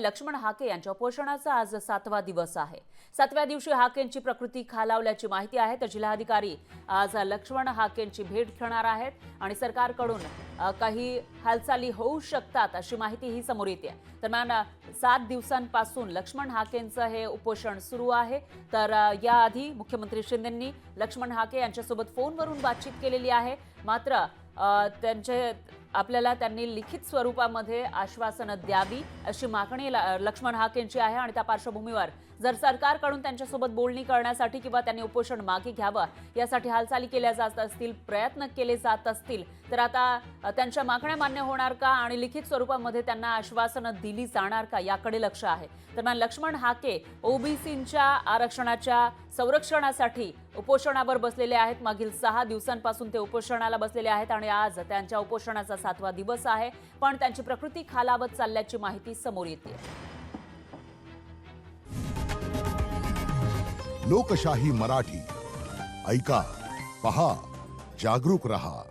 लक्ष्मण हाके यांच्या उपोषणाचा आज 7वा दिवस आहे। 7व्या दिवशी हाकेंची प्रकृती खालावल्याची माहिती आहे। तर जिल्हाधिकारी आज लक्ष्मण हाकेंची भेट घेणार आहेत आणि सरकारकडून काही हालचाली होऊ शकतात अशी माहिती ही समोर येते। दरम्यान 7 दिवसांपासून लक्ष्मण हाकेंचं हे उपोषण सुरू आहे। तर याआधी मुख्यमंत्री शिंदेंनी लक्ष्मण हाके यांच्यासोबत फोनवरून बातचीत केलेली आहे। मात्र त्यांनी लिखित स्वरूपामध्ये आश्वासन द्यावी अशी मागणी लक्ष्मण हाकेंची आहे आणि त्या पार्श्वभूमीवर जर सरकारकडून त्यांच्यासोबत बोलणी करण्यासाठी किंवा त्यांनी उपोषण मागे घ्यावं यासाठी हालचाली केल्या जात असतील, प्रयत्न केले जात असतील तर आता त्यांच्या मागण्या मान्य होणार का आणि लिखित स्वरूपामध्ये त्यांना आश्वासनं दिली जाणार का याकडे लक्ष आहे। दरम्यान लक्ष्मण हाके ओबीसींच्या आरक्षणाच्या संरक्षणासाठी उपोषणावर बसलेले आहेत। मागील 6 दिवसांपासून ते उपोषणाला बसलेले आहेत आणि आज त्यांच्या उपोषणाचा 7वा दिवस आहे। पण त्यांची प्रकृती खालावत चालल्याची माहिती समोर येते। लोकशाही मराठी ऐका, पहा, जागरूक रहा।